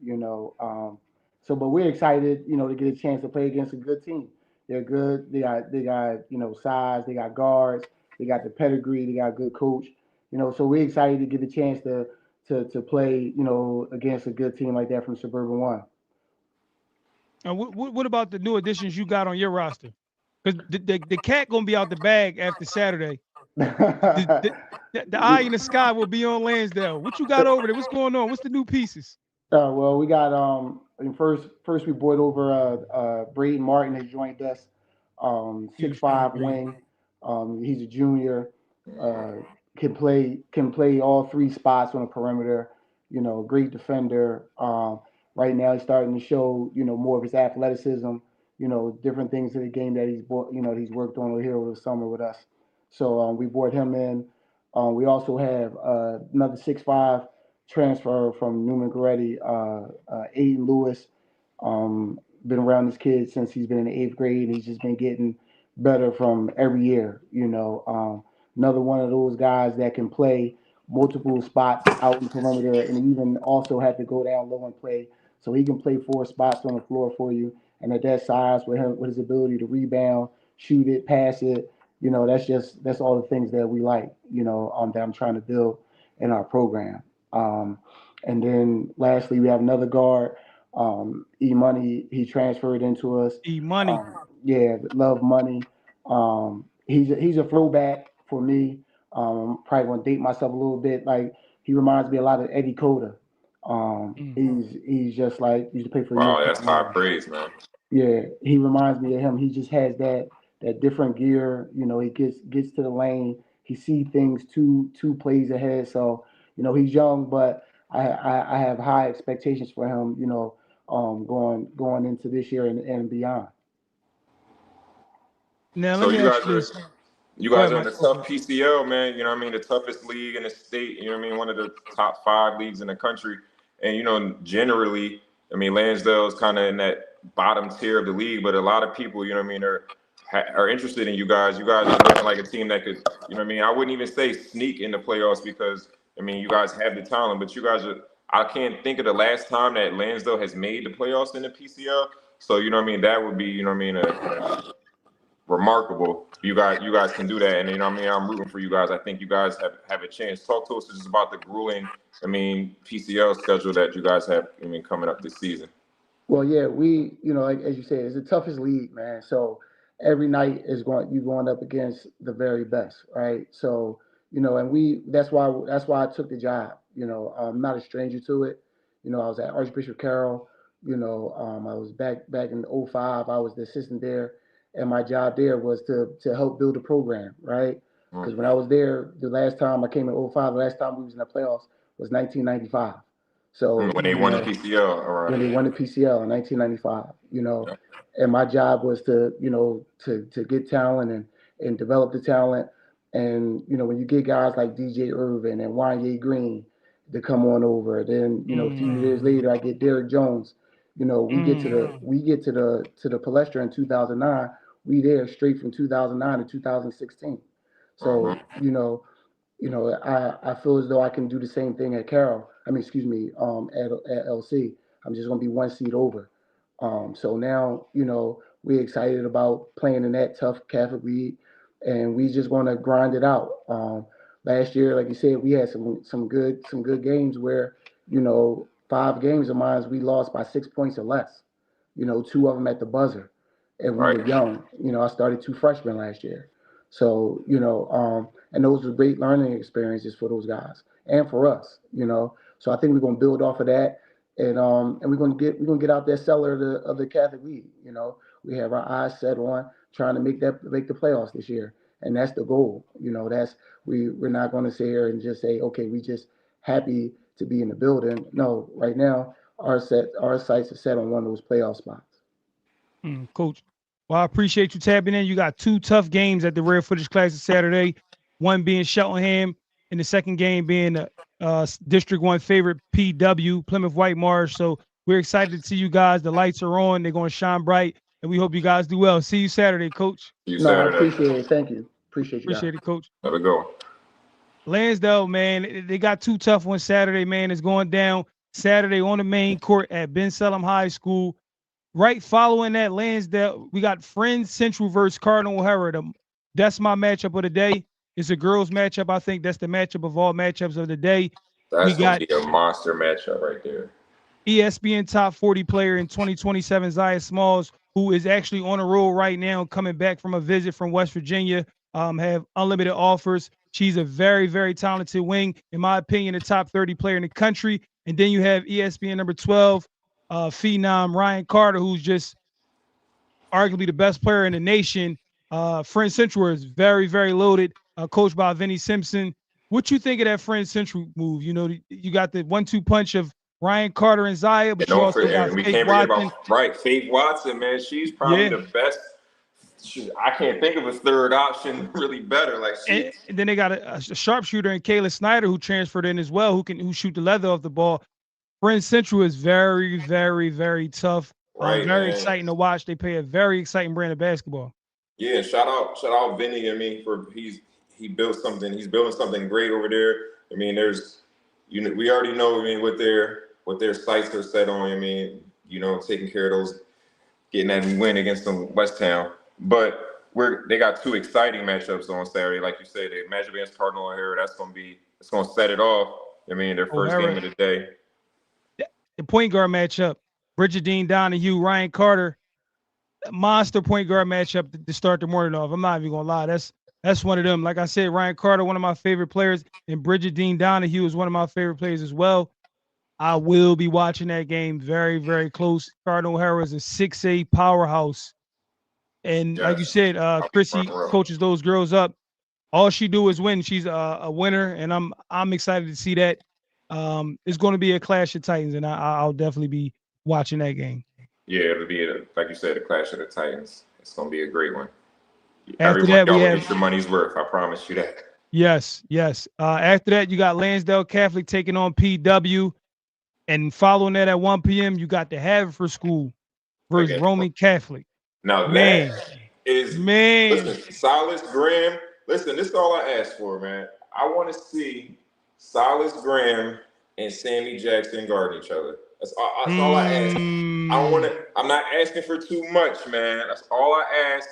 but we're excited, to get a chance to play against a good team. They're good. They got size. They got guards. They got the pedigree. They got a good coach. So we're excited to get the chance to play, against a good team like that from Suburban 1. And what about the new additions you got on your roster? Because the cat gonna be out the bag after Saturday. The eye in the sky will be on Lansdale. What you got over there? What's going on? What's the new pieces? Well, we got first we brought over Braden Martin has joined us, 6'5" wing. He's a junior. Can play all 3 spots on the perimeter. Great defender. Right now he's starting to show more of his athleticism. different things to the game that he's bought, that he's worked on here over the summer with us. So we brought him in. We also have another 6'5" transfer from Newman Goretti, Aiden Lewis. Been around this kid since he's been in the 8th grade. He's just been getting better from every year. Another one of those guys that can play multiple spots out in perimeter, and even also have to go down low and play. So he can play 4 spots on the floor for you. And at that size, with his ability to rebound, shoot it, pass it, that's all the things that we like, that I'm trying to build in our program. And then lastly, we have another guard, E Money. He transferred into us. E Money. Yeah, love Money. He's a throwback for me. I'm probably gonna date myself a little bit. Like, he reminds me a lot of Eddie Coda. He's just like, he used to play for. Wow, that's high praise, man. Yeah, he reminds me of him. He just has that different gear. He gets to the lane. He sees things two plays ahead. So he's young, but I have high expectations for him. Going into this year and beyond. Now So let me you ask guys you this. are in the tough PCL, man. The toughest league in the state. One of the top 5 leagues in the country. And generally, Lansdale is kind of in that bottom tier of the league, but a lot of people, are interested in you guys. You guys are looking like a team that could, I wouldn't even say sneak in the playoffs because, you guys have the talent, but you guys are. I can't think of the last time that Lansdale has made the playoffs in the PCL. So that would be, remarkable. You guys can do that, and I'm rooting for you guys. I think you guys have a chance. Talk to us just about the grueling, PCL schedule that you guys have, coming up this season. Well, yeah, we, like, as you said, it's the toughest league, man. So every night you're going up against the very best, right? So and that's why I took the job. I'm not a stranger to it. I was at Archbishop Carroll. I was back in '05. I was the assistant there. And my job there was to help build a program, right? Because when I was there, the last time I came in '05, the last time we was in the playoffs was 1995. So when they won the PCL, right? When they won the PCL in 1995, and my job was to get talent and develop the talent. And when you get guys like DJ Irvin and Wanye Green to come on over, then a few years later I get Derrick Jones. We get to the Palestra in 2009. We there straight from 2009 to 2016. So I feel as though I can do the same thing at Carroll. At LC. I'm just gonna be 1 seat over. So now we're excited about playing in that tough Catholic league, and we just gonna grind it out. Last year, like you said, we had some good games where 5 games of mine we lost by 6 points or less. 2 of them at the buzzer, and we were young. I started 2 freshmen last year, so and those were great learning experiences for those guys and for us. So I think we're gonna build off of that, and we're gonna get out that cellar of the Catholic League. We have our eyes set on trying to make the playoffs this year, and that's the goal. We're not going to sit here and just say, okay, we just happy to be in the building. No, right now our sights are set on one of those playoff spots. Coach, well, I appreciate you tapping in. You got 2 tough games at the Rarefootage Classic Saturday, one being Cheltenham and the second game being the District 1 favorite PW, Plymouth White Marsh. So we're excited to see you guys. The lights are on. They're going to shine bright, and we hope you guys do well. See you Saturday, Coach. I appreciate it. Thank you. Appreciate it, Coach. Have a go. Lansdale, man, they got 2 tough ones Saturday, man. It's going down Saturday on the main court at Ben Salem High School. Right following that, Lansdale, we got Friends Central versus Cardinal O'Hara. That's my matchup of the day. It's a girls matchup. I think that's the matchup of all matchups of the day. That's going to be a monster matchup right there. ESPN top 40 player in 2027, Zaya Smalls, who is actually on a roll right now, coming back from a visit from West Virginia, have unlimited offers. She's a very, very talented wing. In my opinion, a top 30 player in the country. And then you have ESPN number 12, phenom Ryan Carter, who's just arguably the best player in the nation. Friends Central is very, very loaded, coached by Vinnie Simpson. What you think of that Friends Central move? You got the 1-2 punch of Ryan Carter and Zaya, but And you also got we Faith can't forget Watson. about Faith Watson, man. She's probably the best. I can't think of a third option really better. Like and then they got a sharpshooter in Kayla Snyder who transferred in as well, who shoot the leather off the ball. Friends Central is very, very, very tough. Right, very man. exciting to watch. They play a very exciting brand of basketball. Yeah, shout out Vinny. I mean, he built something. He's building something great over there. I mean, we already know. I mean, what their sights are set on. I mean, taking care of those, getting that win against them West Town. But they got two exciting matchups on Saturday. Like you said, they match against Cardinal O'Hara. It's gonna set it off. I mean, their first game of the day. The point guard matchup: Bridget Dean Donahue, Ryan Carter. Monster point guard matchup to start the morning off. I'm not even gonna lie. That's one of them. Like I said, Ryan Carter, one of my favorite players, and Bridget Dean Donahue is one of my favorite players as well. I will be watching that game very, very close. Cardinal O'Hara is a 6A powerhouse. And like you said, Chrissy coaches those girls up. All she do is win. She's a winner, and I'm excited to see that. It's going to be a clash of titans, and I'll definitely be watching that game. Yeah, it'll be like you said, a clash of the titans. It's going to be a great one. After that, y'all will get your money's worth. I promise you that. Yes. After that, you got Lansdale Catholic taking on PW, and following that at 1 p.m., you got the Haverford School versus Roman Catholic. Now listen, Silas Graham. Listen, this is all I ask for, man. I want to see Silas Graham and Sammy Jackson guard each other. That's all I ask. I'm not asking for too much, man. That's all I ask.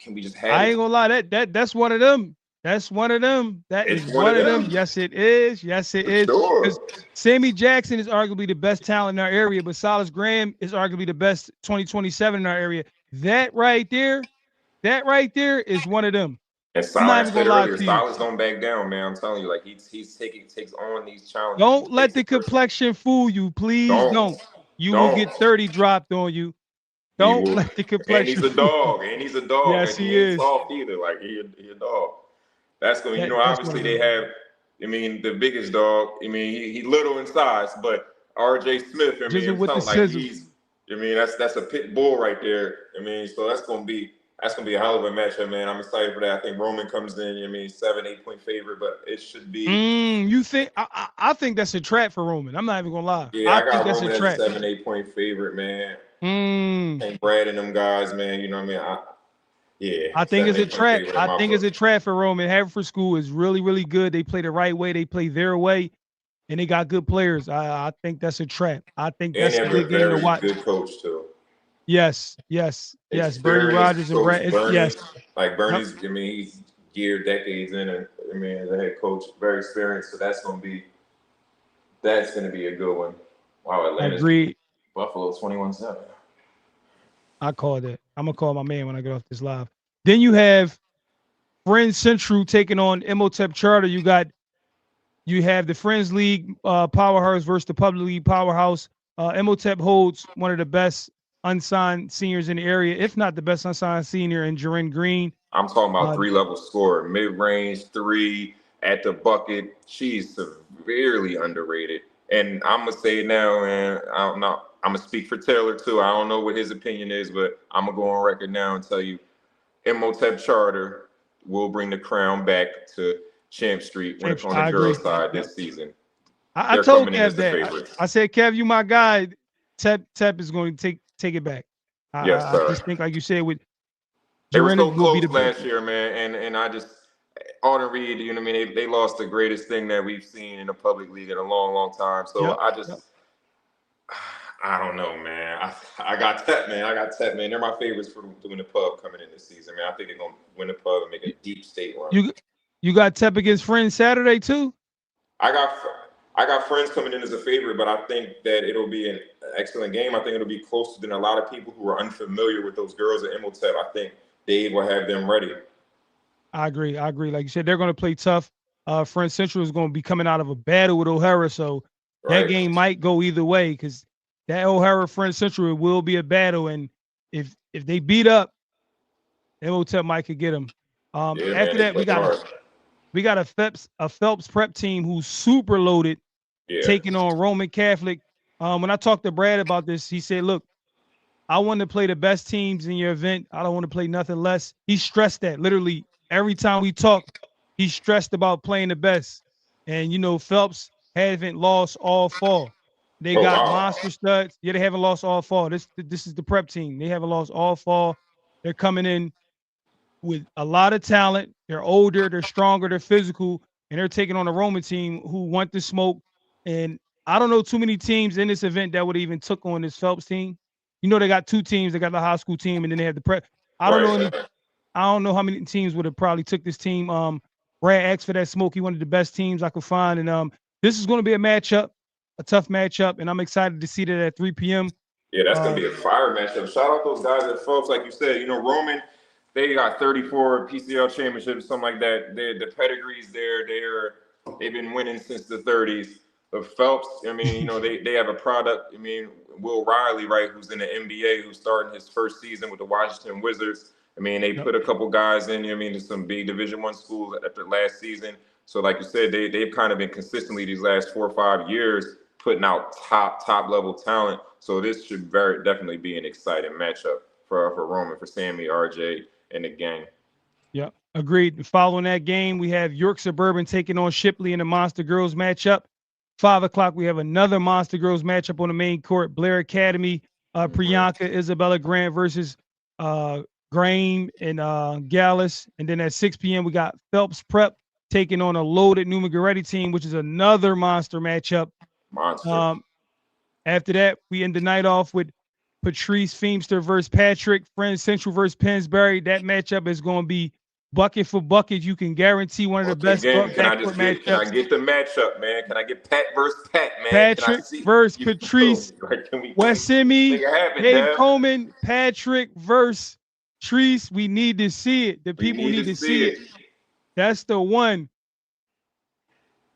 Can we just have? I ain't gonna lie. That's one of them. That's one of them. That is one of them. Yes, it is. Yes, it is. Sure. Sammy Jackson is arguably the best talent in our area, but Silas Graham is arguably the best 2027 in our area. That right there is one of them. And Silas don't back down, man. I'm telling you, like he takes on these challenges. Don't let the complexion fool you, please. Don't. You will get 30 dropped on you. Don't let the complexion. And he's a dog. And he's a dog. Yes, he is. Soft either. Like he a dog. That's going. Obviously they have. I mean, the biggest dog. I mean, he little in size, but R.J. Smith. I mean, that's a pit bull right there. I mean, so that's gonna be a hell of a matchup, man. I'm excited for that. I think Roman comes in. 7-8 point favorite, but it should be. You think? I think that's a trap for Roman. I'm not even gonna lie. Yeah, I got Roman as a 7-8 point favorite, man. And Brad and them guys, man. You know what I mean? I think it's a trap. I think it's a trap for Roman. Haverford School is really, really good. They play the right way. They play their way, and they got good players. I think that's a trap. I think that's a good game to watch. Good coach too. Yes. Bernie Rogers and Brad. Yes. Like Bernie's. I mean, he's geared decades in, and I mean, as a head coach, very experienced. So that's gonna be a good one. Wow, Atlanta's agreed. Buffalo 21-7. I called it. I'm gonna call my man when I get off this live. Then you have Friends Central taking on Imhotep Charter. You have the Friends League powerhouse versus the Public League powerhouse. Imhotep holds one of the best unsigned seniors in the area, if not the best unsigned senior in Jaren Green. I'm talking about 3-level scorer, mid-range, 3 at the bucket. She's severely underrated. And I'm gonna say it now, and I'm gonna speak for Taylor too. I don't know what his opinion is, but I'm gonna go on record now and tell you, Imhotep Charter will bring the crown back to Champ Street when it's on the girls' side this season. I told Kev that. I said, Kev, you my guy. Tep is going to take it back. Yes, sir. I just think, like you said, with they were so close last year, man, and I just Alden Reed, you know what I mean? They lost the greatest thing that we've seen in the public league in a long, long time. So I don't know, man. I got Tep, man. They're my favorites for doing the pub coming in this season, man. I think they're gonna win the pub and make a deep state run. You got Tep against Friends Saturday too? I got Friends coming in as a favorite, but I think that it'll be an excellent game. I think it'll be closer than a lot of people who are unfamiliar with those girls at Imhotep. I think Dave will have them ready. I agree. Like you said, they're going to play tough. Friends Central is going to be coming out of a battle with O'Hara, so that game might go either way because that O'Hara Friends Central will be a battle, and if they beat up, Imhotep might could get them. After that, we got a Phelps prep team who's super loaded. taking on Roman Catholic. When I talked to Brad about this, he said, look, I want to play the best teams in your event. I don't want to play nothing less. He stressed that literally every time we talk, he stressed about playing the best. And, you know, Phelps haven't lost all fall. They got monster studs. Yeah, they haven't lost all fall. This is the prep team. They haven't lost all fall. They're coming in with a lot of talent. They're older, they're stronger, they're physical, and they're taking on a Roman team who want to smoke. And I don't know too many teams in this event that would even took on this Phelps team. You know, they got two teams. They got the high school team, and then they have the prep. I don't know any. I don't know how many teams would have probably took this team. Brad asked for that smoke. He wanted the best teams I could find, and this is going to be a matchup, a tough matchup, and I'm excited to see that at 3 p.m. Yeah, that's going to be a fire matchup. Shout out those guys at Phelps, like you said. You know, Roman, they got 34 PCL championships, something like that. The pedigree's there. They've been winning since the 30s. But Phelps, I mean, you know, they have a product. I mean, Will Riley, right, who's in the NBA, who's starting his first season with the Washington Wizards. I mean, they put a couple guys in, I mean, to some big Division I schools after last season. So, like you said, they've kind of been consistently these last 4 or 5 years putting out top level talent. So this should very definitely be an exciting matchup for Roman, for Sammy, RJ, and the gang. Yeah, agreed. Following that game, we have York Suburban taking on Shipley in the Monster Girls matchup. 5 o'clock, we have another Monster Girls matchup on the main court. Blair Academy, Priyanka, Isabella Grant versus Graham and Gallus. And then at 6 p.m., we got Phelps Prep taking on a loaded New Goretti team, which is another monster matchup. Monster. After that, we end the night off with Patrice Feemster versus Patrick, Friends Central versus Pennsbury. That matchup is going to be bucket for bucket. You can guarantee one of the best matchups. Can I get the matchup, man? Can I get Pat versus Pat, man? Patrick versus Patrice. West Semi, Dave Coleman, Patrick versus Treese. We need to see it. The people need to see it. That's the one.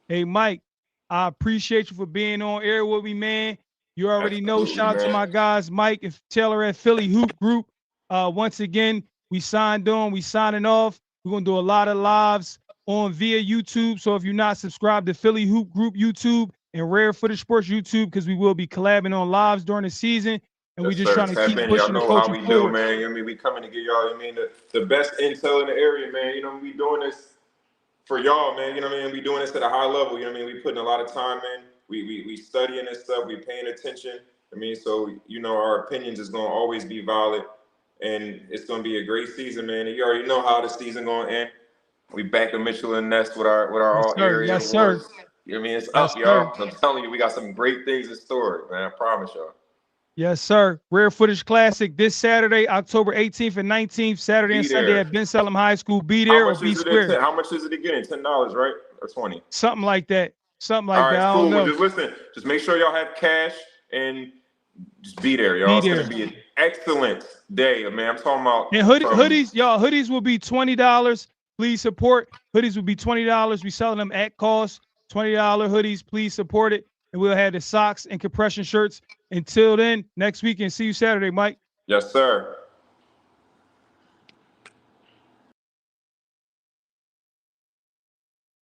Hey, Mike, I appreciate you for being on air with me, man. You already know. Shout out to my guys, Mike and Taylor at Philly Hoop Group. Once again, we signed on. We signing off. We're going to do a lot of lives on via YouTube. So if you're not subscribed to Philly Hoop Group YouTube and Rarefootage Sports YouTube, because we will be collabing on lives during the season. And we just trying to keep pushing the culture forward. Do, man. I mean, we coming to get y'all, I mean, the best intel in the area, man. You know, we doing this for y'all, man. You know what I mean? We doing this at a high level. You know what I mean? We putting a lot of time in. We studying this stuff. We paying attention. I mean, so, you know, our opinions is going to always be valid. And it's going to be a great season, man. And you already know how the season going to end. We back to Mitchell and Nest with our all area. Yes, sir. You know what I mean? It's up, y'all. I'm telling you, we got some great things in store, man. I promise y'all. Yes, sir. Rarefootage Classic this Saturday, October 18th and 19th, Saturday and Sunday at Ben Salem High School. Be there or be square. How much is it again? $10, right? Or 20? Something like that. Something like that. All right, I don't know. Just listen. Just make sure y'all have cash and just be there, y'all. It's gonna be an excellent day, man. I'm talking about. And hoodies, y'all. Hoodies will be $20. Please support. Hoodies will be $20. We selling them at cost. $20 hoodies. Please support it. And we'll have the socks and compression shirts. Until then, next weekend. See you Saturday, Mike. Yes, sir.